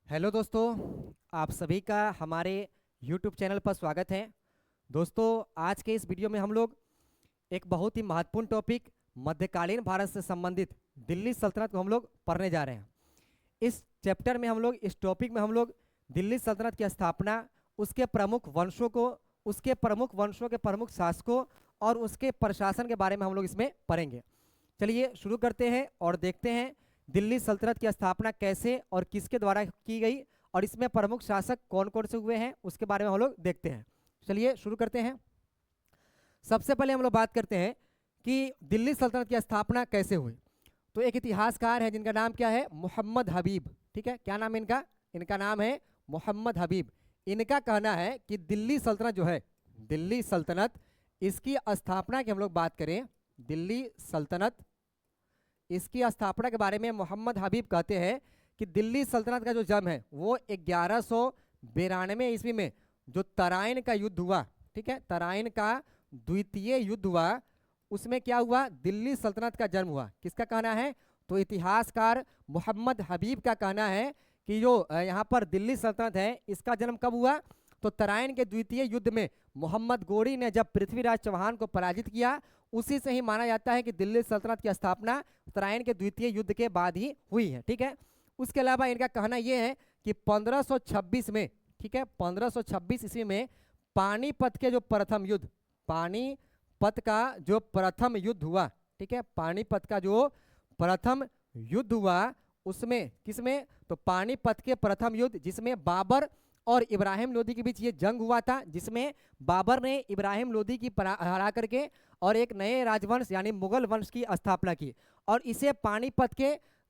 Hello दोस्तों, आप सभी का हमारे YouTube चैनल पर स्वागत है। दोस्तों, आज के इस वीडियो में हम लोग एक बहुत ही महत्वपूर्ण टॉपिक मध्यकालीन भारत से संबंधित दिल्ली सल्तनत को हम लोग पढ़ने जा रहे हैं। इस चैप्टर में हम लोग इस टॉपिक में हम लोग दिल्ली सल्तनत की स्थापना, उसके प्रमुख वंशों को, उसके प्रमुख वंशों के प्रमुख शासकों और उसके प्रशासन के बारे में हम लोग इसमें पढ़ेंगे। चलिए शुरू करते हैं और देखते हैं दिल्ली सल्तनत की स्थापना कैसे और किसके द्वारा की गई और इसमें प्रमुख शासक कौन कौन से हुए हैं उसके बारे में हम लोग देखते हैं। चलिए शुरू करते हैं। सबसे पहले हम लोग बात करते हैं कि दिल्ली सल्तनत की स्थापना कैसे हुई। तो एक इतिहासकार है जिनका नाम क्या है, मोहम्मद हबीब। ठीक है, क्या नाम है इनका? इनका नाम है मोहम्मद हबीब। इनका कहना है कि दिल्ली सल्तनत जो है, दिल्ली सल्तनत, इसकी स्थापना की हम लोग बात करें, दिल्ली सल्तनत, इसकी स्थापना के बारे में मोहम्मद हबीब कहते हैं कि दिल्ली सल्तनत का जो जन्म है वो 1192 ईस्वी में जो तराइन का युद्ध हुआ, ठीक है, तराइन का द्वितीय युद्ध हुआ, उसमें क्या हुआ, दिल्ली सल्तनत का जन्म हुआ। किसका कहना है? तो इतिहासकार मोहम्मद हबीब का कहना है कि जो यहाँ पर दिल्ली सल्तनत है इसका जन्म कब हुआ? तो तराइन के द्वितीय युद्ध में मोहम्मद गोरी ने जब पृथ्वीराज चौहान को पराजित किया, उसी से ही माना जाता है कि दिल्ली सल्तनत की स्थापना तराइन के द्वितीय युद्ध के बाद ही हुई है। ठीक है, उसके अलावा इनका कहना यह है कि 1526 में, ठीक है, 1526 ईस्वी में पानीपत के जो प्रथम युद्ध, पानीपत का जो प्रथम युद्ध हुआ, ठीक है, पानीपत का जो प्रथम युद्ध हुआ उसमें किसमें? तो पानीपत के प्रथम युद्ध जिसमें बाबर और इब्राहिम लोदी के बीच ये जंग हुआ था, जिसमें बाबर ने इब्राहिम लोदी की हरा करके और एक नए राजवंश यानी मुगल वंश की स्थापना की। और इसे पानीपत के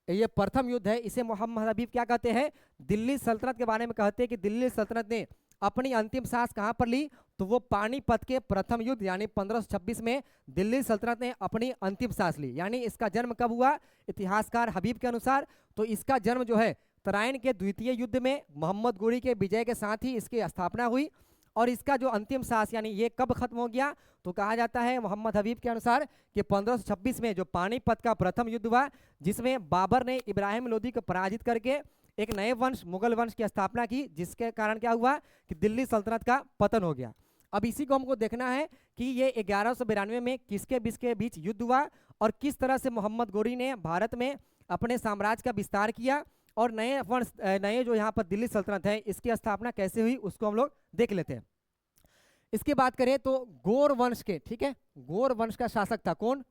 ये प्रथम युद्ध है, इसे मोहम्मद हबीब क्या कहते हैं? दिल्ली सल्तनत के बारे में कहते हैं कि दिल्ली सल्तनत ने अपनी अंतिम सांस कहाँ पर ली? तो वो पानीपत के प्रथम युद्ध यानी 1526 में दिल्ली सल्तनत ने अपनी अंतिम सांस ली। यानी इसका जन्म कब हुआ इतिहासकार हबीब के अनुसार? तो इसका जन्म जो है तराइन के द्वितीय युद्ध में मोहम्मद गोरी के विजय के साथ ही इसकी स्थापना हुई। और इसका जो अंतिम सांस यानी ये कब खत्म हो गया? तो कहा जाता है मोहम्मद हबीब के अनुसार कि 1526 में जो पानीपत का प्रथम युद्ध हुआ, जिसमें बाबर ने इब्राहिम लोदी को पराजित करके एक नए वंश मुगल वंश की स्थापना की, जिसके कारण क्या हुआ कि दिल्ली सल्तनत का पतन हो गया। अब इसी को हमको देखना है कि ये 1192 में किसके बीच युद्ध हुआ और किस तरह से मोहम्मद गोरी ने भारत में अपने साम्राज्य का विस्तार किया और नए वंश, नए जो यहाँ पर दिल्ली सल्तनत है इसकी स्थापना कैसे हुई उसको हम लोग देख लेते हैं। इसकी बात करें तो गौर वंश के, ठीक है, गौर वंश का शासक था कौन?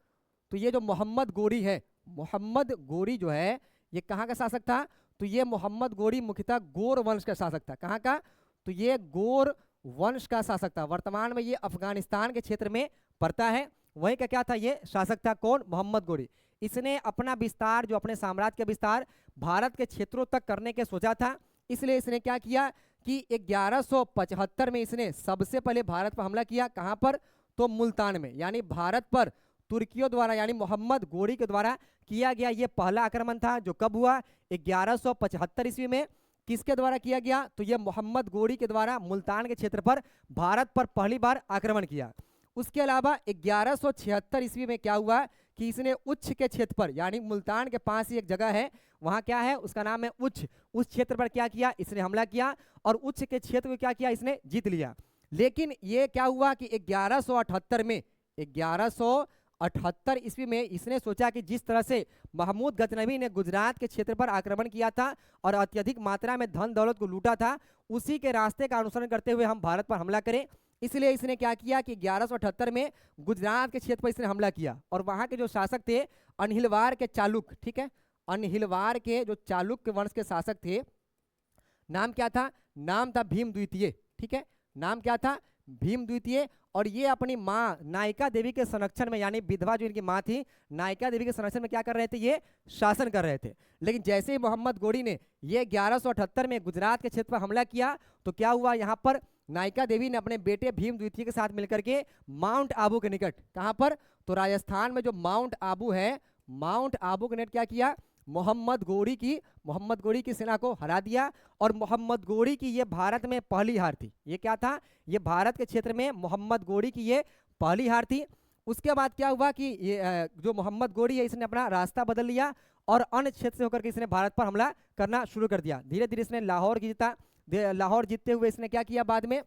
तो ये जो मोहम्मद गोरी है, मोहम्मद गोरी जो है ये कहाँ का शासक था? तो ये मोहम्मद गोरी मुख्यतः गौर वंश का शासक था। कहाँ का? तो ये गौर वंश का शासक था। वर्तमान में ये अफगानिस्तान के क्षेत्र में पड़ता है। वहीं का क्या था, ये शासक था कौन? मोहम्मद गोरी। इसने अपना विस्तार, जो अपने साम्राज्य का विस्तार भारत के क्षेत्रों तक करने के सोचा था, इसलिए इसने क्या किया कि 1175 में इसने सबसे पहले भारत पर हमला किया। कहाँ पर? तो मुल्तान में, यानी भारत पर तुर्कियों द्वारा यानी मोहम्मद गोरी के द्वारा किया गया ये पहला आक्रमण था, जो कब हुआ? 1175 ईस्वी में। किसके द्वारा किया गया? तो ये मोहम्मद गोरी के द्वारा मुल्तान के क्षेत्र पर भारत पर पहली बार आक्रमण किया। उसके अलावा 1176 ईस्वी में क्या हुआ कि इसने उच्च के क्षेत्र पर, यानी मुल्तान के पास ही एक जगह है, वहां क्या है, उसका नाम है उच्च, उस क्षेत्र पर क्या किया, इसने हमला किया और उच्च के क्षेत्र को क्या किया, इसने जीत लिया। लेकिन ये क्या हुआ कि 1178 में, 1178 ईस्वी में इसने सोचा कि जिस तरह से महमूद गजनवी ने गुजरात के क्षेत्र पर आक्रमण किया था और अत्यधिक मात्रा में धन दौलत को लूटा था, उसी के रास्ते का अनुसरण करते हुए हम भारत पर हमला करें। इसलिए इसने क्या किया कि 1178 में गुजरात के क्षेत्र पर इसने हमला किया और वहां के जो शासक थे अनहिलवार के चालुक्य, ठीक है, अनहिलवार के जो चालुक्य वंश के शासक थे, नाम क्या था? नाम था भीम द्वितीय। ठीक है, नाम क्या था? भीम द्वितीय। और ये अपनी माँ नायिका देवी के संरक्षण में, यानी विधवा जो इनकी माँ थी नायिका देवी के संरक्षण में क्या कर रहे थे, ये शासन कर रहे थे। लेकिन जैसे ही मोहम्मद गोरी ने ये 1178 में गुजरात के क्षेत्र पर हमला किया, तो क्या हुआ, यहाँ पर नायिका देवी ने अपने बेटे भीम द्वितीय के साथ मिलकर के माउंट आबू के निकट, कहाँ पर? तो राजस्थान में जो माउंट आबू है, माउंट आबू के निकट क्या किया, मोहम्मद गोरी की सेना को हरा दिया। और मोहम्मद गोरी की ये भारत में पहली हार थी। ये क्या था? ये भारत के क्षेत्र में मोहम्मद गोरी की ये पहली हार थी। उसके बाद क्या हुआ कि ये जो मोहम्मद गोरी है इसने अपना रास्ता बदल लिया और अन्य क्षेत्र से होकर के इसने भारत पर हमला करना शुरू कर दिया। धीरे धीरे इसने लाहौर जीता। लाहौर जीतते हुए इसने क्या किया, बाद में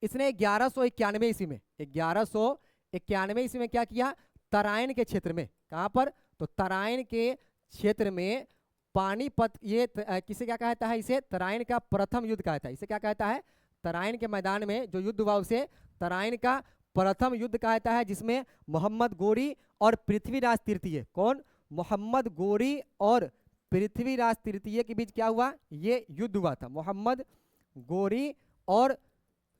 इसने 1191 ईस्वी में 1191 ईस्वी में क्या किया, तराइन के क्षेत्र में, कहाँ पर, तो तराइन के क्षेत्र में पानीपत, ये किसे क्या कहता है, इसे तराइन का प्रथम युद्ध कहता है। इसे क्या कहता है, तराइन के मैदान में जो युद्ध हुआ उसे तराइन का प्रथम युद्ध कहता है, जिसमें मोहम्मद गोरी और पृथ्वीराज तृतीय, कौन, मोहम्मद गोरी और पृथ्वीराज तृतीय के बीच क्या हुआ, ये युद्ध हुआ था। मोहम्मद गोरी और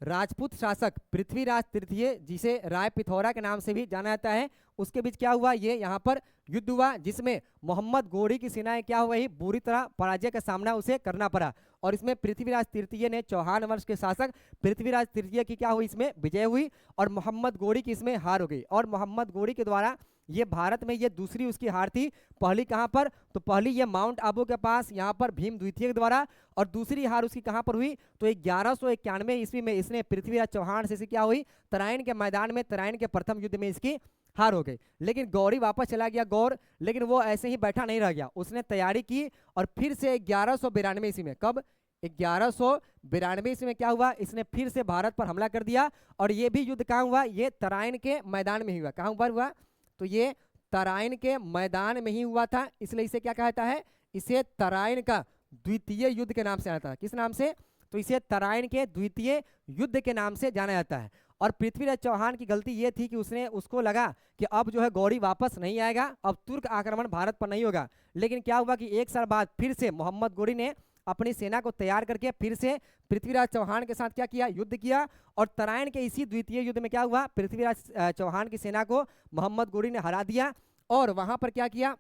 राजपूत शासक पृथ्वीराज तृतीय, जिसे राय पिथौरा के नाम से भी जाना जाता है, उसके बीच क्या हुआ, ये यहाँ पर युद्ध हुआ, जिसमें मोहम्मद गोरी की सेनाएं क्या हुई, बुरी तरह पराजय का सामना उसे करना पड़ा। और इसमें पृथ्वीराज तृतीय ने, चौहान वंश के शासक पृथ्वीराज तृतीय की क्या हुई, इसमें विजय हुई और मोहम्मद गोरी की इसमें हार हो गई। और मोहम्मद गोरी के द्वारा ये भारत में ये दूसरी उसकी हार थी। पहली कहाँ पर, तो पहली ये माउंट आबू के पास यहाँ पर भीम द्वितीय के द्वारा, और दूसरी हार उसकी कहाँ पर हुई, तो 1191 ईस्वी में इसने पृथ्वीराज चौहान से क्या हुई, तराइन के मैदान में, तराइन के प्रथम युद्ध में इसकी हार हो गई। लेकिन गौरी वापस चला गया, गौर, लेकिन वो ऐसे ही बैठा नहीं रह गया, उसने तैयारी की और फिर से 1192 ईस्वी में, कब, 1192 ईस्वी में क्या हुआ, इसने फिर से भारत पर हमला कर दिया। और ये भी युद्ध कहाँ हुआ, ये तराइन के मैदान में ही हुआ। कहाँ पर हुआ, तो ये तराइन के मैदान में ही हुआ था, इसलिए इसे क्या कहता है, इसे तराइन का द्वितीय युद्ध के नाम से आता है। किस नाम से, तो इसे तराइन के द्वितीय युद्ध के नाम से जाना जाता है। और पृथ्वीराज चौहान की गलती ये थी कि उसको लगा कि अब जो है गौरी वापस नहीं आएगा, अब तुर्क आक्रमण भारत पर नहीं होगा। लेकिन क्या हुआ कि एक साल बाद फिर से मोहम्मद गोरी ने अपनी सेना को तैयार करके फिर से पृथ्वीराज चौहान के साथ क्या किया, युद्ध किया। और तराइन के इसी द्वितीय युद्ध में क्या हुआ, पृथ्वीराज चौहान की सेना को मोहम्मद गोरी ने हरा दिया और वहां पर क्या किया,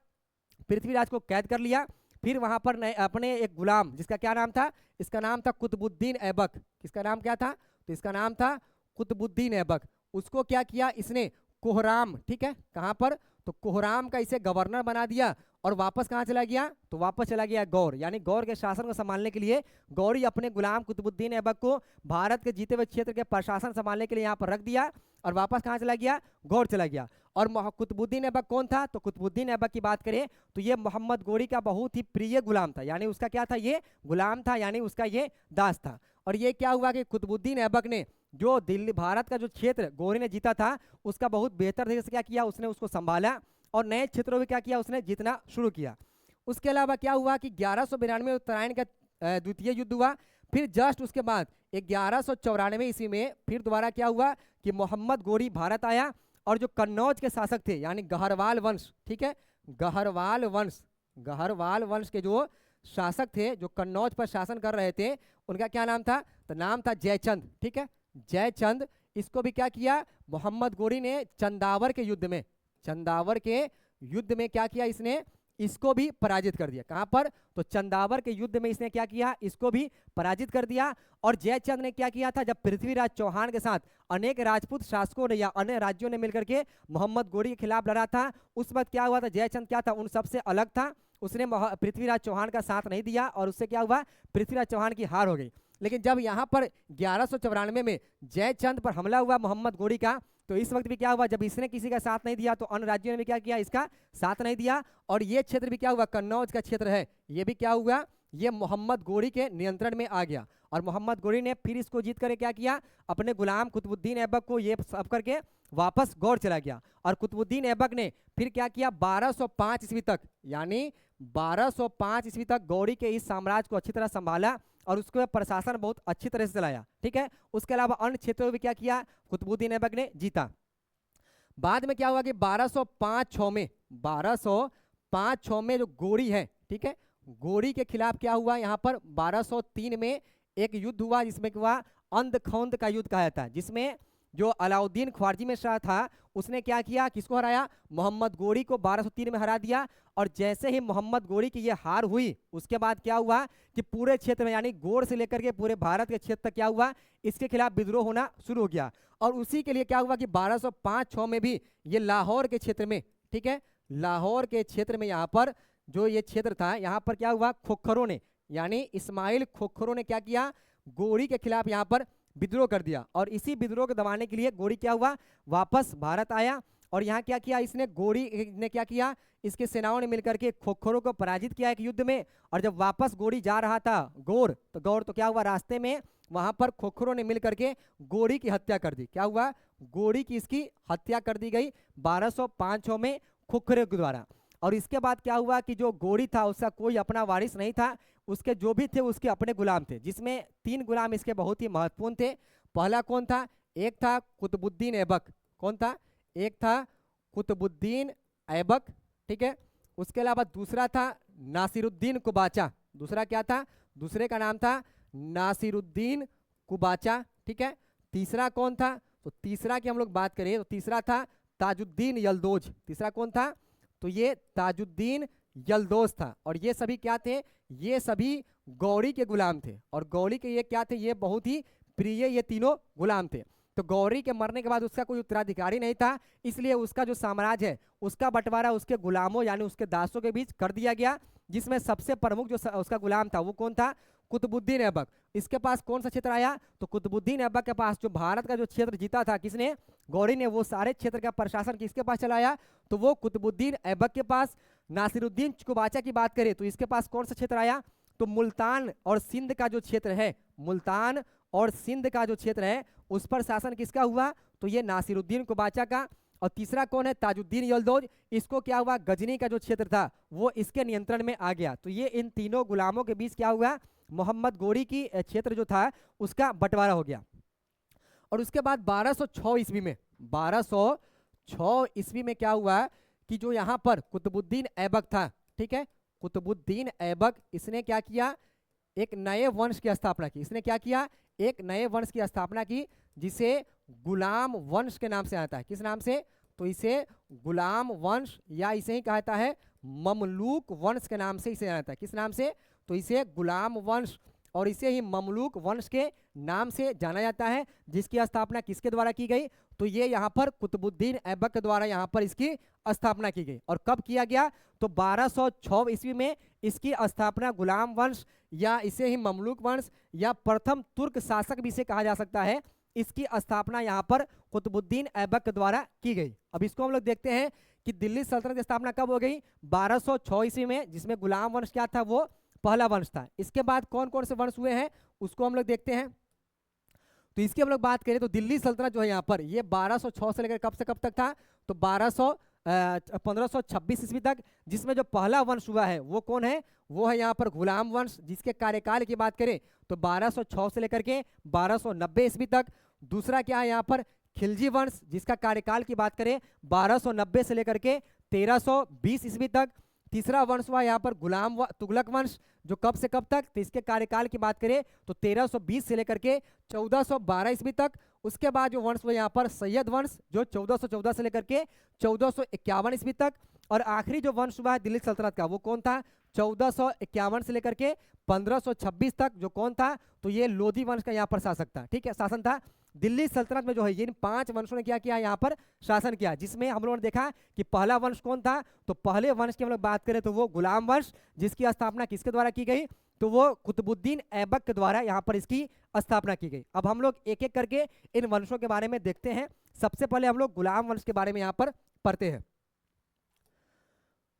पृथ्वीराज को कैद कर लिया। फिर वहां पर अपने एक गुलाम, जिसका क्या नाम था, इसका नाम था कुतुबुद्दीन ऐबक। किसका नाम क्या था, तो इसका नाम था कुतुबुद्दीन ऐबक। उसको क्या किया इसने, कोहराम, ठीक है, कहां पर, तो कोहराम का इसे गवर्नर बना दिया। और वापस कहाँ चला गया, तो वापस चला गया गौर, यानी गौर के शासन को संभालने के लिए गौरी अपने गुलाम कुतुबुद्दीन ऐबक को भारत के जीते हुए क्षेत्र के प्रशासन संभालने के लिए यहाँ पर रख दिया और वापस कहाँ चला गया, गौर चला गया। और कुतुबुद्दीन ऐबक कौन था, तो कुतुबुद्दीन ऐबक की बात करें तो ये मोहम्मद गोरी का बहुत ही प्रिय गुलाम था, यानी उसका क्या था, ये गुलाम था, यानी उसका ये दास था। और ये क्या हुआ कि कुतुबुद्दीन ऐबक ने जो दिल्ली भारत का जो क्षेत्र गोरी ने जीता था उसका बहुत बेहतर तरीके से क्या किया, उसने उसको संभाला और नए क्षेत्रों में क्या किया, उसने जीतना शुरू किया। उसके अलावा क्या हुआ कि 1192 में तराइन का द्वितीय युद्ध हुआ। फिर जस्ट उसके बाद 1194 ईस्वी में फिर दोबारा क्या हुआ कि मोहम्मद गोरी भारत आया और जो कन्नौज के शासक थे, यानी गहरवाल वंश, ठीक है, गहरवाल वंश के जो शासक थे, जो कन्नौज पर शासन कर रहे थे, उनका क्या नाम था, तो नाम था जयचंद, ठीक है, जयचंद। इसको भी क्या किया, मोहम्मद गोरी ने चंदावर के युद्ध में क्या किया, इसने इसको भी पराजित कर दिया। कहां पर, तो चंदावर के युद्ध में इसने क्या किया, इसको भी पराजित कर दिया। और जयचंद ने क्या किया था, जब पृथ्वीराज चौहान के साथ अनेक राजपूत शासकों ने या अन्य राज्यों ने मिलकर के मोहम्मद गोरी के खिलाफ लड़ा था, उस वक्त क्या हुआ था, जयचंद क्या था, उन सबसे अलग था, उसने पृथ्वीराज चौहान का साथ नहीं दिया और उससे क्या हुआ, पृथ्वीराज चौहान की हार हो गई। लेकिन जब यहाँ पर 1194 में जयचंद पर हमला हुआ मोहम्मद गोरी का, तो इस वक्त भी क्या हुआ, जब इसने किसी का साथ नहीं दिया तो अन्य राज्यों ने भी क्या किया, इसका साथ नहीं दिया। और ये क्षेत्र भी क्या हुआ, कन्नौज का क्षेत्र है, ये भी क्या हुआ, ये मोहम्मद गोरी के नियंत्रण में आ गया। और मोहम्मद गोरी ने फिर इसको जीत कर क्या किया, अपने गुलाम कुतुबुद्दीन ऐबक को ये सब करके वापस गौर चला गया। और कुतुबुद्दीन ऐबक ने फिर क्या किया, 1205 ईस्वी तक, यानी 1205 ईस्वी तक गौरी के इस साम्राज्य को अच्छी तरह संभाला और उसको प्रशासन बहुत अच्छी तरह से चलाया, ठीक है। उसके अलावा अन्य क्षेत्रों में भी क्या किया, कुतुबुद्दीन ऐबक ने जीता। बाद में क्या हुआ कि 1205-6 में जो गोरी है, ठीक है, गोरी के खिलाफ क्या हुआ, यहाँ पर 1203 में एक युद्ध हुआ जिसमें हुआ अंधखौंद का युद्ध कहा जाता है, जिसमें जो अलाउद्दीन ख्वारजी में शाह था उसने क्या किया, किसको हराया, मोहम्मद गोरी को 1203 में हरा दिया। और जैसे ही मोहम्मद गोरी की ये हार हुई, उसके बाद क्या हुआ कि पूरे क्षेत्र में, यानी गोर से लेकर के पूरे भारत के क्षेत्र तक क्या हुआ, इसके खिलाफ विद्रोह होना शुरू हो गया। और उसी के लिए क्या हुआ कि 1205-6 में भी ये लाहौर के क्षेत्र में, ठीक है, लाहौर के क्षेत्र में यहाँ पर जो ये क्षेत्र था, यहाँ पर क्या हुआ, खोखरों ने, यानी इस्माइल खोखरों ने क्या किया, गोरी के खिलाफ यहाँ पर विद्रोह कर दिया और इसी विद्रोह को दबाने के लिए गोरी क्या हुआ, वापस भारत आया और यहाँ क्या किया इसने, गोरी ने क्या किया, इसके सेनाओं ने मिलकर के खोखरों को पराजित किया एक युद्ध में। और जब वापस गोरी जा रहा था गौर तो क्या हुआ, रास्ते में वहां पर खोखरों ने मिलकर के गोरी की हत्या कर दी। क्या हुआ, गोरी की इसकी हत्या कर दी गई 1205 में खोखरों के द्वारा। और इसके बाद क्या हुआ कि जो गोरी था उसका कोई अपना वारिस नहीं था, उसके जो भी थे उसके अपने गुलाम थे, जिसमें 3 गुलाम इसके बहुत ही महत्वपूर्ण थे। पहला कौन था, एक था कुतुबुद्दीन ऐबक। कौन था, एक था कुतुबुद्दीन ऐबक, ठीक है। उसके अलावा दूसरा था नासिरुद्दीन कुबाचा। दूसरा क्या था, दूसरे का नाम था नासिरुद्दीन कुबाचा, ठीक है। तीसरा कौन था, तो तीसरा की हम लोग बात करें तो तीसरा था ताजुद्दीन यल्दोज। तीसरा कौन था, तो ये ताजुद्दीन यल्दोज था। और ये सभी क्या थे, ये सभी गौरी के गुलाम थे। और गौरी के ये क्या थे, ये बहुत ही प्रिय ये तीनों गुलाम थे। तो गौरी के मरने के बाद उसका कोई उत्तराधिकारी नहीं था, इसलिए उसका जो साम्राज्य है उसका बंटवारा उसके गुलामों यानी उसके दासों के बीच कर दिया गया, जिसमें सबसे प्रमुख जो उसका गुलाम था वो कौन था, कुतुबुद्दीन ऐबक। इसके पास कौन सा क्षेत्र आया, तो कुतुबुद्दीन ऐबक के पास जो भारत का जो क्षेत्र जीता था किसने, गौरी ने, वो सारे क्षेत्र का प्रशासन किसके पास चलाया, तो वो कुतुबुद्दीन ऐबक के पास। नासिरुद्दीन कुबाचा की बात करें तो इसके पास कौन सा क्षेत्र आया, तो मुल्तान और सिंध का जो क्षेत्र है, मुल्तान और सिंध का जो क्षेत्र है उस पर शासन किसका हुआ, तो ये नासिरुद्दीन कुबाचा का। और तीसरा कौन है, ताजुद्दीन यल्दौज। इसको क्या हुआ, गजनी का जो क्षेत्र था वो इसके नियंत्रण में आ गया। तो ये इन तीनों गुलामों के बीच क्या हुआ, मोहम्मद गोरी की क्षेत्र जो था उसका बंटवारा हो गया। और उसके बाद 1206 ईस्वी में 1206 ईस्वी में क्या हुआ कि जो यहाँ पर कुतुबुद्दीन ऐबक था, ठीक है, कुतुबुद्दीन ऐबक, इसने क्या किया, एक नए वंश की स्थापना की। इसने क्या किया, एक नए वंश की स्थापना की जिसे गुलाम वंश के नाम से आता है। किस नाम से, तो इसे गुलाम वंश या इसे ही कहता है ममलूक वंश के नाम से इसे जाना है। किस नाम से, तो इसे गुलाम वंश और इसे ही ममलूक वंश के नाम से जाना जाता है, जिसकी स्थापना किसके द्वारा की गई, तो ये यहाँ पर कुतुबुद्दीन ऐबक के द्वारा यहाँ पर इसकी स्थापना की गई। और कब किया गया, तो 1206 ईस्वी में इसकी स्थापना गुलाम वंश या इसे ही ममलूक वंश या प्रथम तुर्क शासक भी इसे कहा जा सकता है, इसकी स्थापना यहाँ पर कुतुबुद्दीन ऐबक के द्वारा की गई। अब इसको हम लोग देखते हैं कि दिल्ली सल्तनत की स्थापना कब हो गई, 1206 ईस्वी में, जिसमें गुलाम वंश क्या था, वो पहला वंश था। इसके बाद कौन कौन से वंश हुए हैं उसको हम लोग देखते हैं। तो इसकी हम लोग बात करें तो दिल्ली सल्तनत जो है यहाँ पर ये 1206 से लेकर कब से कब तक था, तो 1526 ईस्वी तक, जिसमें जो पहला वंश हुआ है वो कौन है, वो है यहाँ पर गुलाम वंश, जिसके कार्यकाल की बात करें तो 1206 से लेकर के 1290 ईस्वी तक। दूसरा क्या है यहाँ पर, खिलजी वंश, जिसका कार्यकाल की बात करें 1290 से लेकर के 1320 ईस्वी तक। तीसरा वंश हुआ यहाँ पर तुगलक वंश, जो कब से कब तक, तो इसके कार्यकाल की बात करें तो 1320 से लेकर के 1412 ईस्वी तक। उसके बाद जो वंश हुआ यहाँ पर सैयद वंश, जो 1414 से लेकर के 1451 ईस्वी तक। और आखिरी जो वंश हुआ है दिल्ली सल्तनत का वो कौन था, 1451 से लेकर के 1526 तक, जो कौन था, तो ये लोधी वंश का यहाँ पर शासक था, ठीक है, शासन था। दिल्ली सल्तनत में जो है इन 5 वंशों ने क्या किया, यहाँ पर शासन किया, जिसमें हम लोगों ने देखा कि पहला वंश कौन था, तो पहले वंश की हम लोग बात करें तो वो गुलाम वंश, जिसकी स्थापना किसके द्वारा की गई, तो वो कुतुबुद्दीन ऐबक के द्वारा यहाँ पर इसकी स्थापना की गई। अब हम लोग एक एक करके इन वंशों के बारे में देखते हैं। सबसे पहले हम लोग गुलाम वंश के बारे में यहाँ पर पढ़ते हैं।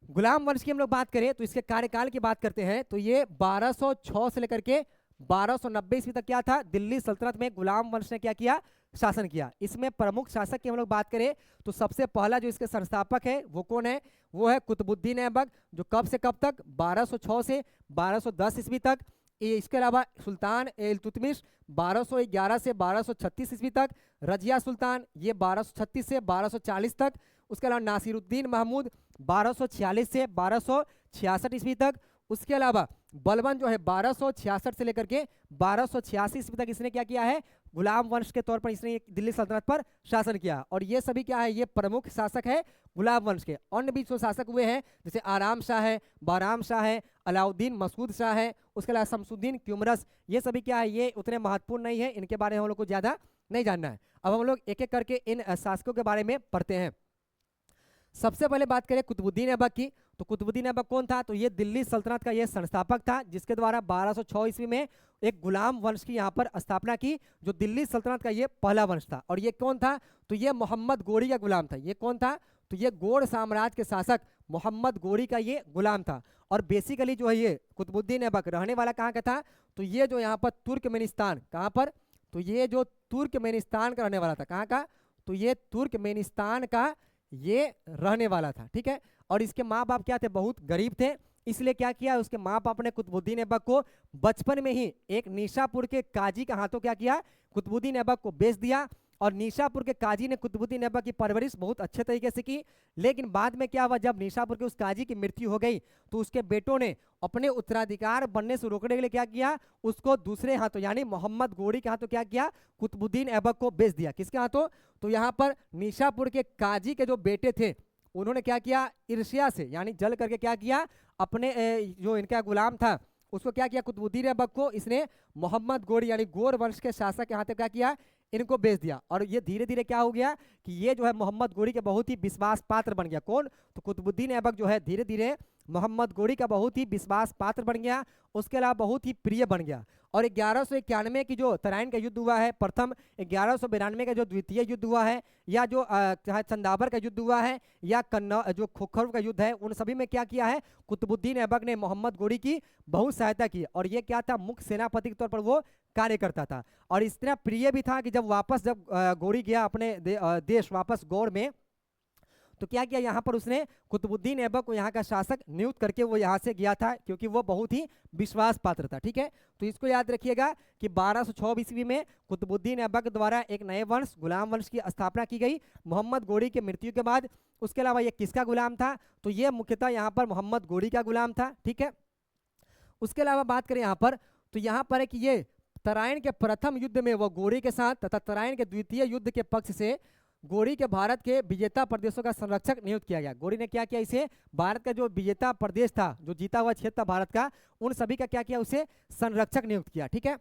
गुलाम वंश की हम लोग बात करें तो इसके कार्यकाल की बात करते हैं तो ये 1206 से लेकर के 1290 ईस्वी तक क्या था, दिल्ली सल्तनत में गुलाम वंश ने क्या किया, शासन किया। इसमें प्रमुख शासक की हम लोग बात करें तो सबसे पहला जो इसके संस्थापक है वो कौन है, वो है कुतुबुद्दीन ऐबक, जो कब से कब तक, 1206 से 1210 ईस्वी तक। इसके अलावा सुल्तान इल्तुतमिश 1211 से 1236 ईस्वी तक, रजिया सुल्तान ये 1236 से 1240 तक। उसके अलावा नासिरुद्दीन महमूद 1246 से 1266 ईस्वी तक। उसके अलावा बलबन जो है 1266 से लेकर के 1286 ईस्वी तक इसने क्या किया है, गुलाम वंश के तौर पर इसने दिल्ली सल्तनत पर शासन किया। और ये सभी क्या है, ये प्रमुख शासक है गुलाम वंश के। अन्य भी जो शासक हुए हैं जैसे आराम शाह है, बहराम शाह है, अलाउद्दीन मसूद शाह है, उसके अलावा शमसुद्दीन क्यूमरस, ये सभी क्या है, ये उतने महत्वपूर्ण नहीं है, इनके बारे में हम लोग को ज़्यादा नहीं जानना है। अब हम लोग एक एक करके इन शासकों के बारे में पढ़ते हैं। सबसे पहले बात करें कुतुबुद्दीन ऐबक की, तो कुतुबुद्दीन ऐबक कौन था, तो ये दिल्ली सल्तनत का ये संस्थापक था, जिसके द्वारा 1206 ईस्वी में एक गुलाम वंश की यहाँ पर स्थापना की, जो दिल्ली सल्तनत का ये पहला वंश था। और ये कौन था? तो ये मोहम्मद गोरी का गुलाम था। ये कौन था? तो ये गौड़ साम्राज्य के शासक मोहम्मद गोरी का ये गुलाम था। और बेसिकली जो है ये कुतुबुद्दीन ऐबक रहने वाला कहाँ का था? तो ये जो यहाँ पर तुर्कमेनिस्तान, कहाँ पर? तो ये जो तुर्कमेनिस्तान का रहने वाला था। कहाँ का? तो ये तुर्कमेनिस्तान का ये रहने वाला था। ठीक है। और इसके माँ बाप क्या थे? बहुत गरीब थे। इसलिए क्या किया, उसके माँ बाप ने कुतुबुद्दीन ऐबक को बचपन में ही एक निशापुर के काजी के हाथों क्या किया, कुतुबुद्दीन ऐबक को बेच दिया। और निशापुर के काजी ने कुतुबुद्दीन ऐबक की परवरिश बहुत अच्छे तरीके से की। लेकिन बाद में क्या हुआ, जब निशापुर के उस काजी की मृत्यु हो गई तो उसके बेटों ने अपने उत्तराधिकार बनने से रोकने के लिए क्या किया, उसको दूसरे हाथों यानी मोहम्मद गोरी के हाथों क्या किया, कुतुबुद्दीन ऐबक को बेच दिया। किसके हाथों? तो यहाँ पर निशापुर के काजी के जो बेटे थे उन्होंने क्या किया, ईर्ष्या से यानी जल करके क्या किया, अपने जो इनका गुलाम था उसको क्या किया, कुतुबुद्दीन ऐबक को इसने मोहम्मद गोरी यानी गौर वंश के शासक के हाथ क्या किया, इनको बेच दिया। और ये धीरे धीरे क्या हो गया कि ये जो है मोहम्मद गोरी के बहुत ही विश्वास पात्र बन गया। कौन? तो कुतुबुद्दीन ऐबक जो है धीरे धीरे मोहम्मद गोरी का बहुत ही विश्वास पात्र बन गया, उसके अलावा बहुत ही प्रिय बन गया। और 1191 की जो तराइन का युद्ध हुआ है प्रथम, 1192 का जो द्वितीय युद्ध हुआ है, या जो चाहे चंदावर का युद्ध हुआ है, या कन्नौज जो खोखर का युद्ध है, उन सभी में क्या किया है, कुतुबुद्दीन ऐबक ने मोहम्मद गोरी की बहुत सहायता की। और ये क्या था, मुख्य सेनापति के तौर पर वो कार्य करता था। और इस तरह प्रिय भी था कि जब गोरी गया अपने देश वापस गौड़ में, तो क्या किया यहाँ पर उसने कुतुबुद्दीन ऐबक को यहाँ का शासक नियुक्त करके वो यहाँ से गया था, क्योंकि वो बहुत ही विश्वास पात्र था। ठीक है। तो इसको याद रखिएगा कि 1206 ईस्वी में कुतुबुद्दीन ऐबक द्वारा एक नए वंश गुलाम वंश की स्थापना की गई मोहम्मद गोरी के मृत्यु के बाद। उसके अलावा ये किसका गुलाम था? तो ये मुख्यतः यहाँ पर मोहम्मद गोरी का गुलाम था। ठीक है। उसके अलावा बात करें यहाँ पर, तो यहाँ पर है कि ये तराइन के प्रथम युद्ध में वो गोरी के साथ तथा तराइन के द्वितीय युद्ध के पक्ष से गोरी के भारत के विजेता प्रदेशों का संरक्षक नियुक्त किया गया। गोरी ने क्या किया, इसे भारत का जो विजेता प्रदेश था, जो जीता हुआ क्षेत्र था भारत का, उन सभी का क्या किया, उसे संरक्षक नियुक्त किया। ठीक है।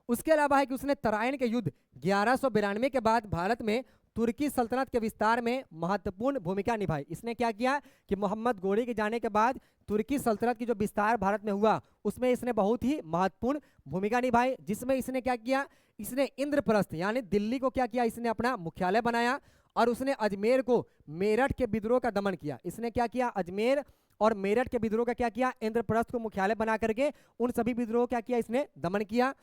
उसके अलावा है कि उसने तराइन के युद्ध 1192 के बाद भारत में तुर्की सल्तनत के विस्तार में महत्वपूर्ण भूमिका निभाई। इसने क्या किया कि मोहम्मद गोरी के जाने के बाद तुर्की सल्तनत की जो विस्तार भारत में हुआ उसमें इसने बहुत ही महत्वपूर्ण भूमिका निभाई, जिसमें इसने क्या किया, इसने इंद्रप्रस्थ यानी दिल्ली को क्या किया, इसने अपना मुख्यालय बनाया। और उसने अजमेर को मेरठ के विद्रोह का दमन किया। इसने क्या किया, अजमेर और मेरठ के विद्रोह का क्या किया, इंद्रप्रस्थ को मुख्यालय बना करके उन सभी विद्रोह क्या किया, इसने दमन किया।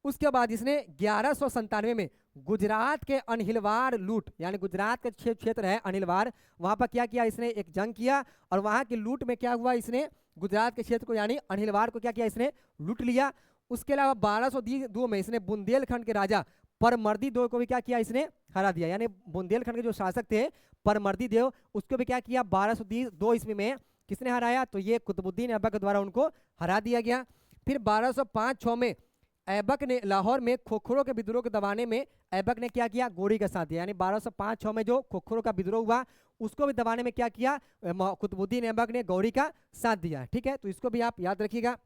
उसके बाद इसने 1197 में गुजरात के अनिलवार लूट यानी गुजरात का क्षेत्र है अनिलवार, वहां पर क्या किया, इसने एक जंग किया। और वहां की लूट में क्या हुआ, इसने गुजरात के क्षेत्र को यानी अनिलवार को क्या किया, इसने लूट लिया। उसके अलावा 1202 में इसने बुंदेलखंड के राजा परमर्दी देव को भी क्या किया, इसने हरा दिया। यानी बुंदेलखंड के जो शासक थे परमर्दी देव, उसको भी क्या किया, 1202 ईस्वी में किसने हराया, तो ये कुतुबुद्दीन ऐबक के द्वारा उनको हरा दिया गया। फिर 1205-6 में ऐबक ने लाहौर में खोखरों के विद्रोह को दबाने में ऐबक ने क्या किया, गोरी का साथ दिया। यानी 1205-6 में जो खोखरों का विद्रोह हुआ उसको भी दबाने में क्या किया, कुतुबुद्दीन ऐबक ने गोरी का साथ दिया। ठीक है। तो इसको भी आप याद रखिएगा।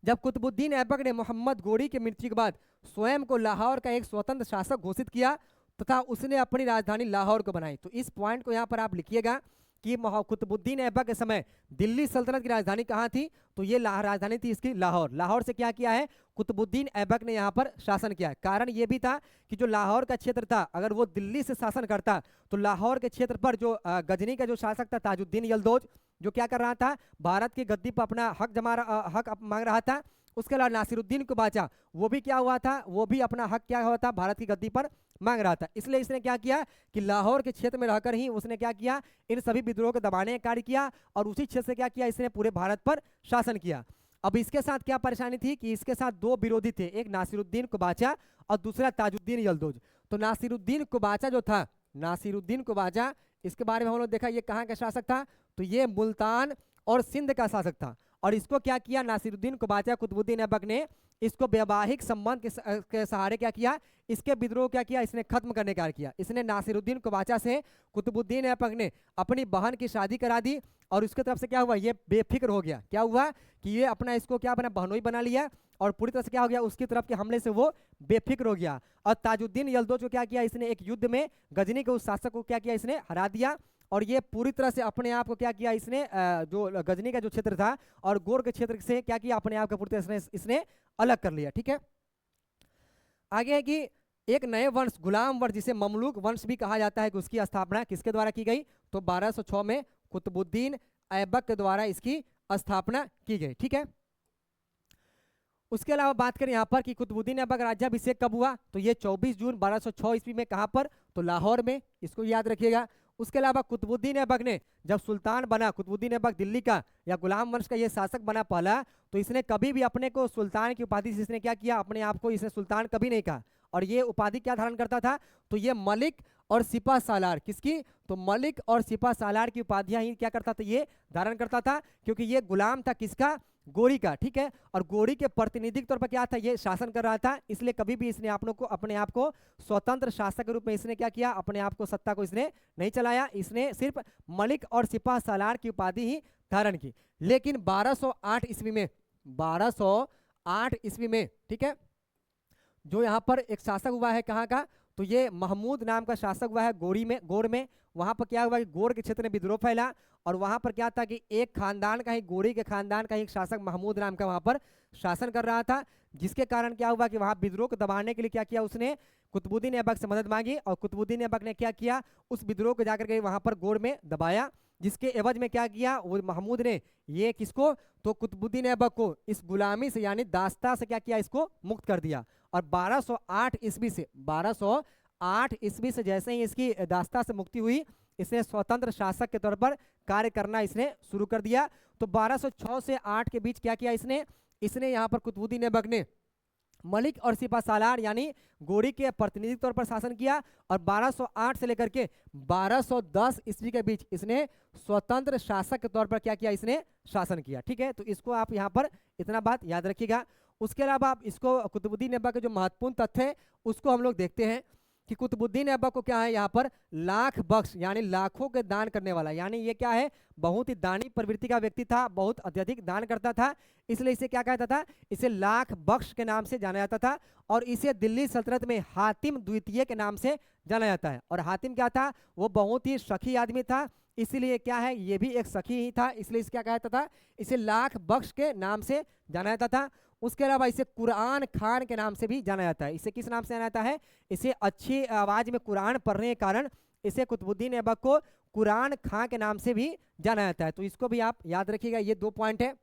जब कुतुबुद्दीन ऐबक ने मोहम्मद गोरी की मृत्यु के बाद स्वयं को लाहौर का एक स्वतंत्र शासक घोषित किया तथा उसने अपनी राजधानी लाहौर को बनाई। तो इस पॉइंट को यहाँ पर आप लिखिएगा कि कुतुबुद्दीन ऐबक के समय दिल्ली सल्तनत की राजधानी कहाँ थी, तो ये राजधानी थी इसकी लाहौर। लाहौर से क्या किया है, कुतुबुद्दीन ऐबक ने यहाँ पर शासन किया है। कारण ये भी था कि जो लाहौर का क्षेत्र था, अगर वो दिल्ली से शासन करता तो लाहौर के क्षेत्र पर जो गजनी का जो शासक था ताजुद्दीन यलदौज, जो क्या कर रहा था, भारत की गद्दी पर अपना हक मांग रहा था। उसके अलावा नासिरुद्दीन कुबाचा, वो भी क्या हुआ था, वो भी अपना हक क्या हुआ था, भारत की गद्दी पर मांग रहा था। इसलिए इसने क्या किया कि लाहौर के क्षेत्र में रहकर ही उसने क्या किया, इन सभी विद्रोह को दबाने का कार्य किया और उसी क्षेत्र से क्या किया, इसने पूरे भारत पर शासन किया। अब इसके साथ क्या परेशानी थी कि इसके साथ दो विरोधी थे, एक नासिरुद्दीन कुबाचा और दूसरा ताजुद्दीन यलदौज। तो नासिरुद्दीन कुबाचा जो था, नासिरुद्दीन कुबाचा, इसके बारे में हम लोग देखा ये कहाँ का शासक था, तो ये मुल्तान और सिंध का शासक था। और इसको क्या किया, नासिरुद्दीन कुबाचा कुतुबुद्दीन ऐबक ने इसको वैवाहिक संबंध के सहारे क्या किया, इसके विद्रोह क्या किया, इसने खत्म करने का किया। इसने नासिरुद्दीन कुबाचा से कुतुबुद्दीन ऐबक ने अपनी बहन की शादी करा दी और उसके तरफ से क्या हुआ, ये बेफिक्र हो गया। क्या हुआ कि ये अपना इसको क्या बना, बहनोई बना लिया और पूरी तरह से क्या हो गया, उसकी तरफ के हमले से वो बेफिक्र हो गया। और ताजुद्दीन यलदौज को क्या किया, इसने एक युद्ध में गजनी के उस शासक को क्या किया, इसने हरा दिया। और ये पूरी तरह से अपने आप को क्या किया इसने, जो गजनी का जो क्षेत्र था और गोर के क्षेत्र से क्या किया, अपने आप को पूरी तरह से इसने अलग कर लिया। ठीक है, आगे है कि एक नए वंश गुलाम वंश जिसे ममलूक वंश भी कहा जाता है कि उसकी स्थापना किसके द्वारा की गई, तो 1206 में कुतुबुद्दीन ऐबक के द्वारा इसकी स्थापना की गई। ठीक है, उसके अलावा बात करें यहाँ पर कि कुतुबुद्दीन ऐबक राज्याभिषेक कब हुआ, तो ये 24 जून 1206 ईस्वी में, कहाँ पर, तो लाहौर में, इसको याद रखिएगा। उसके अलावा कुतुबुद्दीन ऐबक ने जब सुल्तान बना, कुतुबुद्दीन ऐबक दिल्ली का या गुलाम वंश का ये शासक बना पहला, तो इसने कभी भी अपने को सुल्तान की उपाधि से इसने क्या किया, अपने आप को इसने सुल्तान कभी नहीं कहा। और ये उपाधि क्या धारण करता था, तो ये मलिक और सिपा सालार, किसकी, तो मलिक और सिपा सालार की उपाधियां ही क्या करता था, ये धारण करता था, क्योंकि ये गुलाम था किसका, गोरी का। ठीक है, और गोरी के प्रतिनिधि के तौर पर क्या था, ये शासन कर रहा था, इसलिए कभी भी इसने अपने आप को स्वतंत्र शासक के रूप में इसने क्या किया, अपने आप को सत्ता को इसने नहीं चलाया, इसने सिर्फ मलिक और सिपा सालार की उपाधि ही धारण की। लेकिन 1208 ईस्वी में, 1208 ईस्वी में, ठीक है, जो यहाँ पर एक शासक हुआ है, कहाँ का, तो ये महमूद नाम का शासक हुआ है गोर में। वहाँ पर क्या हुआ कि गोर के क्षेत्र में विद्रोह फैला, और वहाँ पर क्या था कि एक खानदान का ही, गोरी के खानदान का ही एक शासक महमूद नाम का वहाँ पर शासन कर रहा था, जिसके कारण क्या हुआ कि वहाँ विद्रोह को दबाने के लिए क्या किया, उसने कुतुबुद्दीन ऐबक से मदद मांगी, और कुतुबुद्दीन ऐबक ने क्या किया, उस विद्रोह को जाकर के वहाँ पर गोर में दबाया, जिसके एवज में क्या किया, वो महमूद ने ये किसको, तो कुतुबुद्दीन ऐबक को इस गुलामी से यानी दास्ता से क्या किया, इसको मुक्त कर दिया। और 1208 ईस्वी से, 1208 ईस्वी से जैसे ही इसकी दास्ता से मुक्ति हुई, इसने स्वतंत्र शासक के तौर पर कार्य करना इसने शुरू कर दिया। तो 1206 से 8 के बीच क्या किया इसने यहाँ पर कुतुबुद्दीन ऐबक ने मलिक और सिपा सालार यानी गोरी के प्रतिनिधि तौर पर शासन किया, और 1208 से लेकर के 1210 ईस्वी के बीच इसने स्वतंत्र शासक के तौर पर क्या किया, इसने शासन किया। ठीक है, तो इसको आप यहाँ पर इतना बात याद रखिएगा। उसके अलावा आप इसको कुतुबुद्दीन ऐबक के जो महत्वपूर्ण तथ्य है उसको हम लोग देखते हैं कि कुतुबुद्दीन ऐबक को क्या है, यहाँ पर लाख बख्श यानी लाखों के दान करने वाला, यानी ये क्या है, बहुत ही दानी प्रवृत्ति का व्यक्ति था, बहुत अत्यधिक दान करता था, इसलिए इसे क्या कहता था, इसे लाख बख्श के नाम से जाना जाता था। और इसे दिल्ली सल्तनत में हातिम द्वितीय के नाम से जाना जाता है। और हातिम क्या था, वो बहुत ही सखी आदमी था, इसीलिए क्या है, ये भी एक सखी ही था, इसलिए इसे क्या कहता था, इसे लाख बख्श के नाम से जाना जाता था। उसके अलावा इसे कुरान खान के नाम से भी जाना जाता है। इसे किस नाम से जाना जाता है, इसे अच्छी आवाज में कुरान पढ़ने के कारण इसे कुतुबुद्दीन ऐबक को कुरान खां के नाम से भी जाना जाता है। तो इसको भी आप याद रखिएगा, ये 2 पॉइंट है।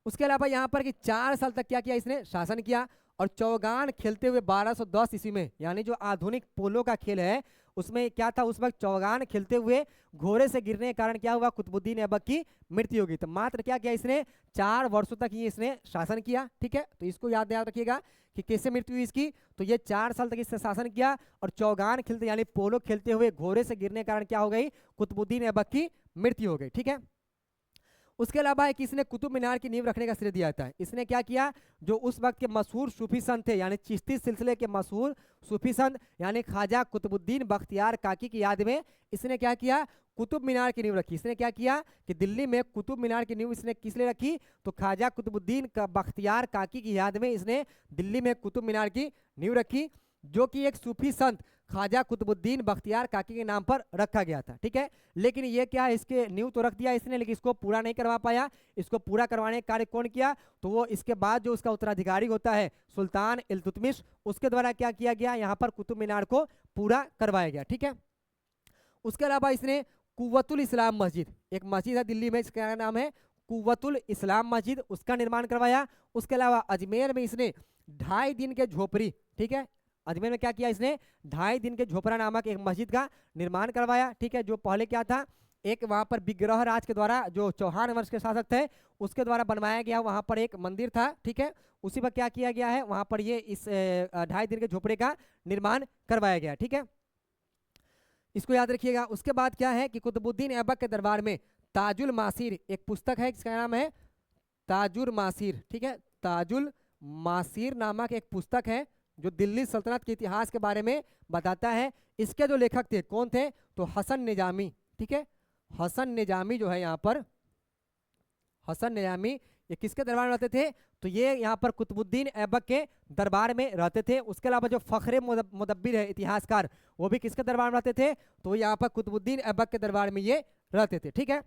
उसके अलावा यहाँ पर कि 4 साल तक क्या किया इसने, शासन किया, और चौगान खेलते हुए 1210 ईस्वी में, यानी जो आधुनिक पोलो का खेल है उसमें क्या था, उस वक्त चौगान खेलते हुए घोड़े से गिरने के कारण क्या हुआ, कुतुबुद्दीन ऐबक की मृत्यु हो गई। तो मात्र क्या किया इसने, 4 वर्षों तक ये इसने शासन किया। ठीक है, तो इसको याद रखिएगा कि कैसे मृत्यु हुई इसकी, तो ये 4 साल तक इसने शासन किया, और चौगान खेलते यानी पोलो खेलते हुए घोड़े से गिरने के कारण क्या हो गई, कुतुबुद्दीन ऐबक की मृत्यु हो गई। ठीक है, उसके अलावा है कि इसने कुतुब मीनार की नींव रखने का श्रेय दिया जाता है। इसने क्या किया, जो उस वक्त के मशहूर सूफी संत थे, यानी चिश्ती सिलसिले के मशहूर सूफी संत यानी ख्वाजा कुतुबुद्दीन बख्तियार काकी की याद में इसने क्या किया, कुतुब मीनार की नींव रखी। इसने क्या किया कि दिल्ली में कुतुब मीनार की नींव इसने किस लिए रखी, तो ख्वाजा कुतुबुद्दीन का बख्तियार काकी की याद में इसने दिल्ली में कुतुब मीनार की नींव रखी, जो कि एक सूफी संत ख्वाजा कुतुबुद्दीन बख्तियार काकी के नाम पर रखा गया था। ठीक है, लेकिन ये क्या है, इसके नींव तो रख दिया इसने, लेकिन इसको पूरा नहीं करवा पाया। इसको पूरा करवाने का कार्य कौन किया, तो वो इसके बाद जो उसका उत्तराधिकारी होता है सुल्तान इल्तुतमिश, उसके द्वारा क्या किया गया, यहाँ पर कुतुब मीनार को पूरा करवाया गया। ठीक है, उसके अलावा इसने कुव्वतुल इस्लाम मस्जिद, एक मस्जिद है दिल्ली में, इसका नाम है कुव्वतुल इस्लाम मस्जिद, उसका निर्माण करवाया। उसके अलावा अजमेर में इसने 2.5 दिन के झोपड़ी, ठीक है, अजमेर में क्या किया इसने, 2.5 दिन के झोपड़ा नामक एक मस्जिद का निर्माण करवाया। ठीक है, जो पहले क्या था, एक वहाँ पर विग्रह राज के द्वारा, जो चौहान वंश के शासक थे उसके द्वारा बनवाया गया वहाँ पर एक मंदिर था। ठीक है, उसी पर क्या किया गया है, वहाँ पर ये इस 2.5 दिन के झोपड़े का निर्माण करवाया गया। ठीक है, इसको याद रखिएगा। उसके बाद क्या है कि कुतुबुद्दीन ऐबक के दरबार में ताजुल मासीर एक पुस्तक है, जिसका नाम है ताजुल मासीर। ठीक है, ताजुल मासीर नामक एक पुस्तक है जो दिल्ली सल्तनत के इतिहास के बारे में बताता है। इसके जो लेखक थे कौन थे, तो हसन निजामी। ठीक है, हसन निजामी जो है यहाँ पर, हसन निजामी ये किसके दरबार में रहते थे, तो ये यहाँ पर कुतुबुद्दीन ऐबक के दरबार में रहते थे। उसके अलावा जो फखरे मुदब्बिर है इतिहासकार, वो भी किसके दरबार में रहते थे, तो यहाँ पर कुतुबुद्दीन ऐबक के दरबार में ये रहते थे। ठीक है,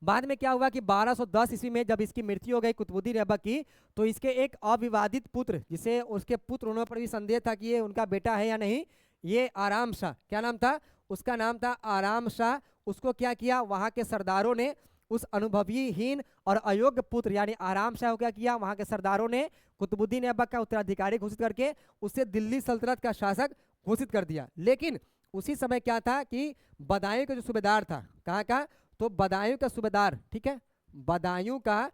बाद में क्या हुआ कि 1210 ईस्वी में जब इसकी मृत्यु हो गई कुतुबुद्दीन ऐबक की, तो इसके एक अविवादित पुत्र, जिसे उसके पुत्र होने पर भी संदेह था कि ये उनका बेटा है या नहीं, ये आराम शाह, क्या नाम था उसका, नाम था आराम शाह। उसको क्या किया, वहाँ के सरदारों ने उस अनुभवीहीन और अयोग्य पुत्र यानी आराम शाह को क्या किया, वहाँ के सरदारों ने कुतुबुद्दीन ऐबक का उत्तराधिकारी घोषित करके उसे दिल्ली सल्तनत का शासक घोषित कर दिया। लेकिन उसी समय क्या था कि बदायूं का जो सूबेदार था, कहाँ का, तो बदायूं का सूबेदार, ठीक है, बदायूं का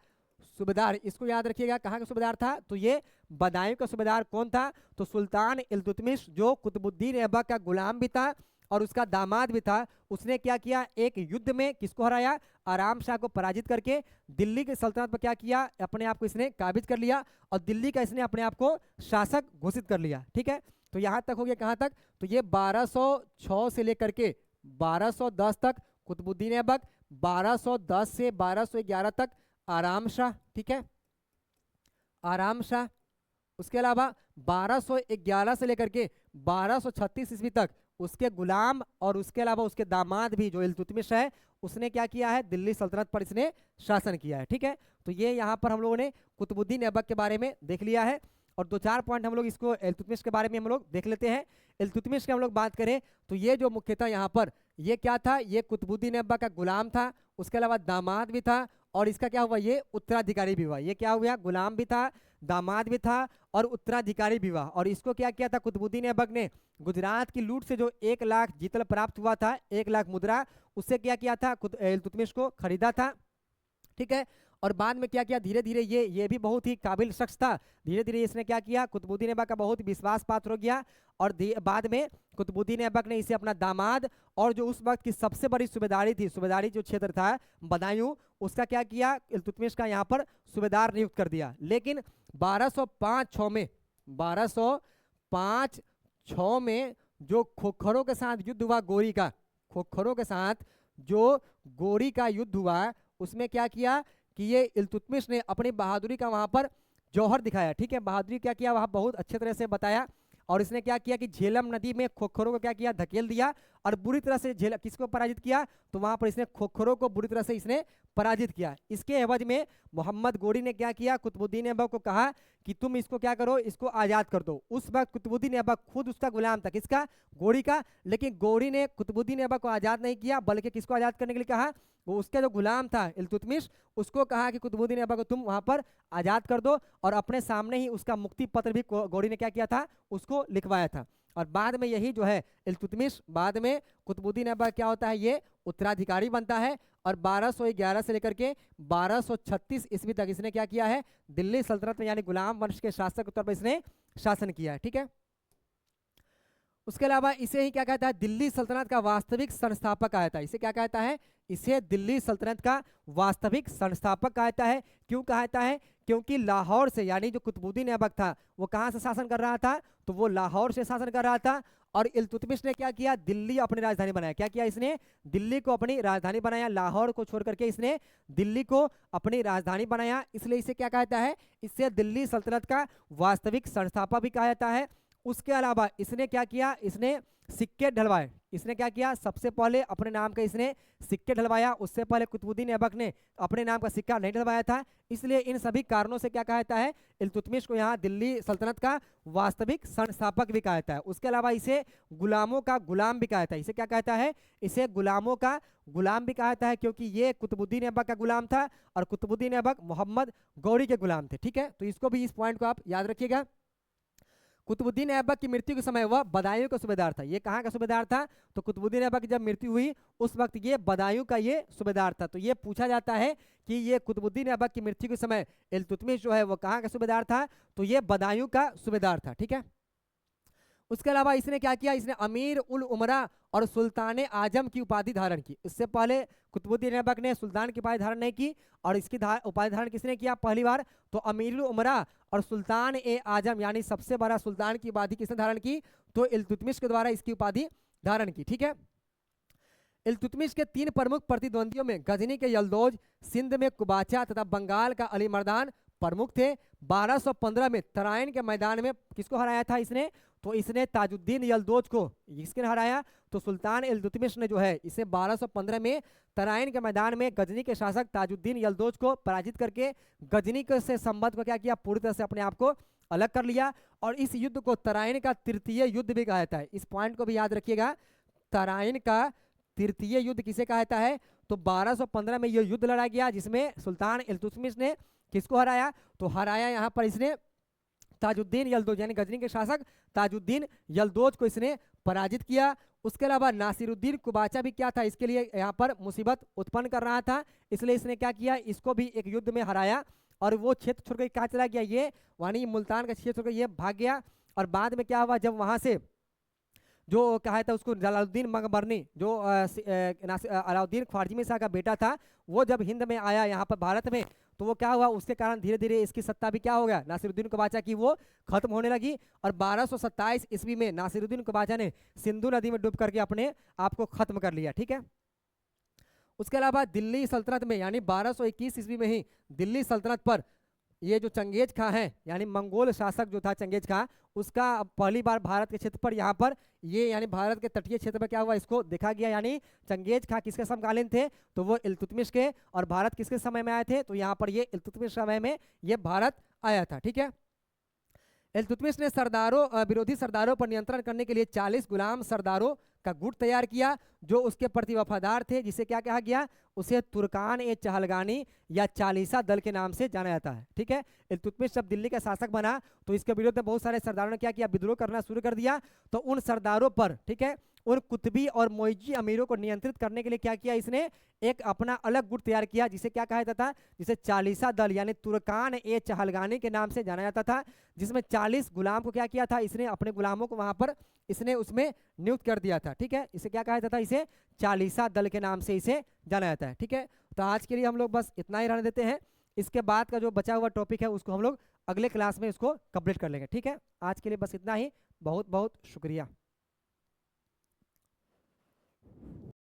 सूबेदार, इसको याद रखिएगा, कहाँ का सूबेदार था, तो ये बदायूं का सूबेदार कौन था, तो सुल्तान इल्तुतमिश, जो कुतुबुद्दीन ऐबक का गुलाम भी था और उसका दामाद भी था। उसने क्या किया, एक युद्ध में किसको हराया, आराम शाह को पराजित करके दिल्ली की सल्तनत पर क्या किया, अपने आप को इसने काबिज कर लिया और दिल्ली का इसने अपने आप को शासक घोषित कर लिया। ठीक है, तो यहाँ तक हो गया, कहाँ तक, तो ये 1206 से लेकर के 1210 तक कुतुबुद्दीन ऐबक, 1210 से 1211 तक आराम शाह। ठीक है, आराम शाह। उसके अलावा 1211 से लेकर के 1236 ईस्वी तक उसके गुलाम और उसके अलावा उसके दामाद भी जो इल्तुतमिश है, उसने क्या किया है, दिल्ली सल्तनत पर इसने शासन किया है। ठीक है, तो ये यहाँ पर हम लोगों ने कुतुबुद्दीन ऐबक के बारे में देख लिया है और दो चार पॉइंट हम लोग इसको इल्तुतमिश के बारे में हम लोग देख लेते हैं। इल्तुतमिश की हम लोग बात करें तो ये जो मुख्यतः यहाँ पर ये क्या था, ये कुतुबुद्दीन ऐबक का गुलाम था, उसके अलावा दामाद भी था और इसका क्या हुआ, ये उत्तराधिकारी भी हुआ। ये क्या हुआ, गुलाम भी था, दामाद भी था और उत्तराधिकारी भी हुआ। और इसको क्या किया था कुतुबुद्दीन ऐबक ने, गुजरात की लूट से जो 1 लाख जीतल प्राप्त हुआ था, 1 लाख मुद्रा, उससे क्या किया था, इल्तुतमिश को खरीदा था। ठीक है, और बाद में क्या किया, धीरे धीरे ये भी बहुत ही काबिल शख्स था, धीरे धीरे इसने क्या किया, कुतुबुद्दीन ऐबक का बहुत विश्वास पात्र हो गया और बाद में कुतुबुद्दीन ऐबक ने इसे अपना दामाद और जो उस वक्त की सबसे बड़ी सूबेदारी थी, सूबेदारी जो क्षेत्र था बदायूं, उसका क्या किया, इल्तुतमिश का यहाँ पर सूबेदार नियुक्त कर दिया। लेकिन 1205-6 में 1205-6 में जो खोखरों के साथ युद्ध हुआ, गोरी का, खोखरों के साथ जो गोरी का युद्ध हुआ, उसमें क्या किया कि ये इल्तुतमिश ने अपनी बहादुरी का वहां पर जौहर दिखाया। ठीक है, बहादुरी क्या किया, वहां बहुत अच्छे तरह से बताया और इसने क्या किया कि झेलम नदी में खोखरों को क्या किया, धकेल दिया और बुरी तरह से किसको पराजित किया, तो वहां पर इसने खोखरों को बुरी तरह से इसने पराजित किया। इसके एवज में मोहम्मद गोरी ने क्या किया, कुतुबुद्दीन ऐबक को कहा कि तुम इसको क्या करो, इसको आज़ाद कर दो। उस वक्त कुतुबुद्दीन ऐबक खुद उसका गुलाम था, किसका, गोरी का, लेकिन गोरी ने कुतुबुद्दीन ऐबक को आज़ाद नहीं किया, बल्कि किसको आज़ाद करने के लिए कहा, वो उसका जो गुलाम था इल्तुतमिश, उसको कहा कि कुतुबुद्दीन ऐबक को तुम वहां पर आज़ाद कर दो और अपने सामने ही उसका मुक्ति पत्र भी गोरी ने क्या किया था, उसको लिखवाया था। और बाद में यही जो है इल्तुतमिश, बाद में कुतुबुद्दीन ऐबक क्या होता है, ये उत्तराधिकारी बनता है और 1211 से लेकर के 1236 ईस्वी तक इसने क्या किया है, दिल्ली सल्तनत में यानी गुलाम वंश के शासक के तौर पर इसने शासन किया है। ठीक है, उसके अलावा इसे ही क्या कहता है, दिल्ली सल्तनत का वास्तविक संस्थापक कहता है। इसे क्या कहता है, इसे दिल्ली सल्तनत का वास्तविक संस्थापक कहता है। क्यों कहता है, क्योंकि लाहौर से यानी जो कुतुबुद्दीन ऐबक था वो कहाँ से शासन कर रहा था, तो वो लाहौर से शासन कर रहा था और इल्तुतमिश ने क्या किया, दिल्ली अपनी राजधानी बनाया। क्या किया इसने, दिल्ली को अपनी राजधानी बनाया, लाहौर को छोड़ करके इसने दिल्ली को अपनी राजधानी बनाया, इसलिए इसे क्या कहता है, इससे दिल्ली सल्तनत का वास्तविक संस्थापक भी कहा जाता है। उसके अलावा इसने क्या किया, इसने सिक्के ढलवाए। इसने क्या किया, सबसे पहले अपने नाम का इसने सिक्के ढलवाया, उससे पहले कुतुबुद्दीन ऐबक ने अपने नाम का सिक्का नहीं ढलवाया था। इसलिए इन सभी कारणों से क्या कहा जाता है, इल्तुतमिश को यहाँ दिल्ली सल्तनत का वास्तविक संस्थापक भी कहा जाता है। उसके अलावा इसे गुलामों का गुलाम भी कहा जाता है। इसे क्या कहता है, इसे गुलामों का गुलाम भी कहा जाता है, क्योंकि ये कुतुबुद्दीन ऐबक का गुलाम था और कुतुबुद्दीन ऐबक मोहम्मद गौरी के गुलाम थे। ठीक है, तो इसको भी, इस पॉइंट को आप याद रखिएगा। कुतुबुद्दीन ऐबक की मृत्यु के समय वह बदायूं का सूबेदार था। ये कहाँ का सूबेदार था, तो कुतुबुद्दीन ऐबक की जब मृत्यु हुई उस वक्त ये बदायूं का ये सूबेदार था। तो ये पूछा जाता है कि ये कुतुबुद्दीन ऐबक की मृत्यु के समय इल्तुतमिश जो है वो कहाँ का सूबेदार था, तो ये बदायूं का सूबेदार था। ठीक है, उसके अलावा इसने क्या किया, इसने अमीर उल उमरा और सुल्तान आजम की उपाधि धारण की। इससे पहले कुतुबुद्दीन ऐबक ने सुल्तान की उपाधि धारण नहीं की और इसकी उपाधि धारण किसने किया पहली बार, तो अमीर उल उमरा और सुल्तान ए आजम यानी सबसे बड़ा सुल्तान की उपाधि किसने धारण की, तो इल्तुतमिश के द्वारा इसकी उपाधि धारण की। ठीक है, इल्तुतमिश के 3 प्रमुख प्रतिद्वंदियों में गजनी के यल्दौज, सिंध में कुबाचा तथा बंगाल का अली मर्दान प्रमुख थे। 1215 में तराइन के मैदान में किसको हराया था इसने, तो इसने ताजुद्दीन यलदोज को किसने हराया, तो सुल्तान इल्तुतमिश ने जो है इसे 1215 में तराइन के मैदान में गजनी के शासक ताजुद्दीन यलदोज को पराजित करके गजनी से संबंध को क्या किया, पूरी तरह से अपने आप को अलग कर लिया। और इस युद्ध को तराइन का तृतीय युद्ध भी कहा जाता है। इस पॉइंट को भी याद रखिएगा, तराइन का तृतीय युद्ध किसे कहा जाता है, तो 1215 में यह युद्ध लड़ा गया जिसमें सुल्तान इल्तुतमिश ने किसको हराया, तो हराया यहाँ पर इसने ताजुद्दीन यलदोज यानी गजनी के शासक ताजुद्दीन यलदोज को इसने पराजित किया। उसके अलावा नासिरुद्दीन कुबाचा भी क्या था, इसके लिए यहाँ पर मुसीबत उत्पन्न कर रहा था, इसलिए इसने क्या किया, इसको भी एक युद्ध में हराया और वो क्षेत्र छोड़ कर कहाँ चला गया, ये वानी मुल्तान का क्षेत्र छोड़कर ये भाग गया। और बाद में क्या हुआ, जब वहाँ से जो कहा था उसको जलालुद्दीन मकबरनी जो अलाउद्दीन ख्वारज़मी शाह का बेटा था, वो जब हिंद में आया यहाँ पर भारत में, तो वो क्या हुआ, उसके कारण धीरे धीरे इसकी सत्ता भी क्या हो गया, नासिरुद्दीन कुबाचा की वो खत्म होने लगी। और 1227 ईस्वी में नासिरुद्दीन कुबाचा ने सिंधु नदी में डूब करके अपने आप को खत्म कर लिया। ठीक है, उसके अलावा दिल्ली सल्तनत में यानी 1221 ईस्वी में ही दिल्ली सल्तनत पर ये जो चंगेज खां है यानी मंगोल शासक जो था चंगेज खां, उसका पहली बार भारत के क्षेत्र पर यहाँ पर ये यानी भारत के तटीय क्षेत्र पर क्या हुआ, इसको देखा गया। यानी चंगेज खां किसके समकालीन थे, तो वो इल्तुतमिश के, और भारत किसके समय में आए थे, तो यहाँ पर ये इल्तुतमिश समय में ये भारत आया था। ठीक है, इल्तुतमिश ने सरदारों विरोधी सरदारों पर नियंत्रण करने के लिए 40 गुलाम सरदारों का गुट तैयार किया जो उसके प्रति वफादार थे, जिसे क्या कहा गया, उसे तुर्कान ए चहलगानी या चालीसा दल के नाम से जाना जाता है। ठीक है, इल्तुतमिश जब दिल्ली का शासक बना तो इसके विरोध में बहुत सारे सरदारों ने क्या किया, विद्रोह करना शुरू कर दिया। तो उन सरदारों पर, ठीक है, उन कुतबी और मोइजी अमीरों को नियंत्रित करने के लिए क्या किया, इसने एक अपना अलग गुट तैयार किया जिसे क्या कहा जाता था, जिसे चालीसा दल यानी तुर्कान ए चहलगानी के नाम से जाना जाता था, जिसमें 40 गुलाम को क्या किया था, इसने अपने गुलामों को वहां पर इसने उसमें नियुक्त कर दिया था। ठीक है, इसे क्या कहा जाता था, इसे चालीसा दल के नाम से इसे जाना जाता है। ठीक है, तो आज के लिए हम लोग बस इतना ही रहने देते हैं। इसके बाद का जो बचा हुआ टॉपिक है उसको हम लोग अगले क्लास में उसको कंप्लीट कर लेंगे। ठीक है, आज के लिए बस इतना ही। बहुत बहुत शुक्रिया।